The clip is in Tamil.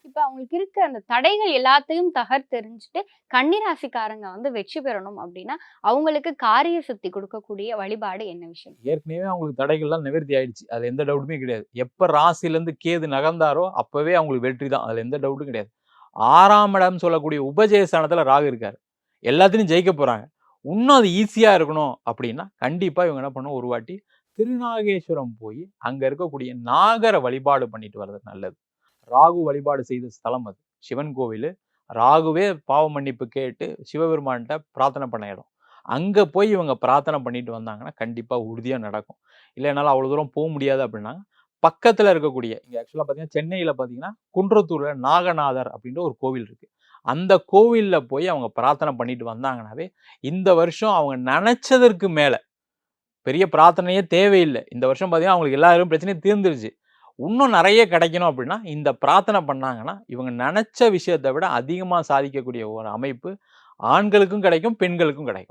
இப்ப அவங்களுக்கு இருக்க அந்த தடைகள் எல்லாத்தையும் தகர்த்தெறிஞ்சுட்டு, கன்னி ராசிக்காரங்க வந்து வெற்றி பெறணும் அப்டின்னா, அவங்களுக்கு காரிய சித்தி குடுக்கக்கூடிய வழிபாடு என்ன விஷயம்? ஏற்கனவே அவங்களுக்கு தடைகள்லாம் நிவர்த்தி ஆயிடுச்சு. அதுல எந்த டவுட்டுமே கிடையாது. எப்ப ராசியிலருந்து கேது நகர்ந்தாரோ, அப்பவே அவங்களுக்கு வெற்றி தான். அதுல எந்த டவுட்டும் கிடையாது. 6ஆம் இடம் சொல்லக்கூடிய உபஜய ஸ்தானத்துல ராகு இருக்காரு. எல்லாத்துலயும் ஜெயிக்க போறாங்க. இன்னும் அது ஈஸியா இருக்கணும் அப்டின்னா, கண்டிப்பா இவங்க என்ன பண்ணணும், ஒரு வாட்டி திருநாகேஸ்வரம் போயி, அங்க இருக்கக்கூடிய நாகர வழிபாடு பண்ணிட்டு வர்றது நல்லது. ராகு வழிபாடு செய்த ஸ்தலம் அது. சிவன் கோவிலு. ராகுவே பாவ மன்னிப்பு கேட்டு சிவபெருமான்ட்ட பிரார்த்தனை பண்ண இடம். அங்க போய் இவங்க பிரார்த்தனை பண்ணிட்டு வந்தாங்கன்னா, கண்டிப்பா உறுதியா நடக்கும். இல்ல என்னால அவ்வளவு தூரம் முடியாது அப்படின்னா, பக்கத்துல இருக்கக்கூடிய இங்க ஆக்சுவலா பார்த்தீங்கன்னா, சென்னையில பார்த்தீங்கன்னா, குன்றத்தூர்ல நாகநாதர் அப்படின்ற ஒரு கோவில் இருக்கு. அந்த கோவில்ல போய் அவங்க பிரார்த்தனை பண்ணிட்டு வந்தாங்கன்னாவே, இந்த வருஷம் அவங்க நெனச்சதற்கு மேல பெரிய பிரார்த்தனையே தேவையில்ல. இந்த வருஷம் பார்த்தீங்கன்னா, அவங்களுக்கு எல்லாரும் பிரச்சனையும் தீர்ந்துருச்சு. இன்னும் நெறைய கிடைக்கணும் அப்படின்னா, இந்த பிரார்த்தனை பண்ணாங்கன்னா, இவங்க நெனச்ச விஷயத்த விட அதிகமா சாதிக்கக்கூடிய ஒரு அமைப்பு ஆண்களுக்கும் கிடைக்கும், பெண்களுக்கும் கிடைக்கும்.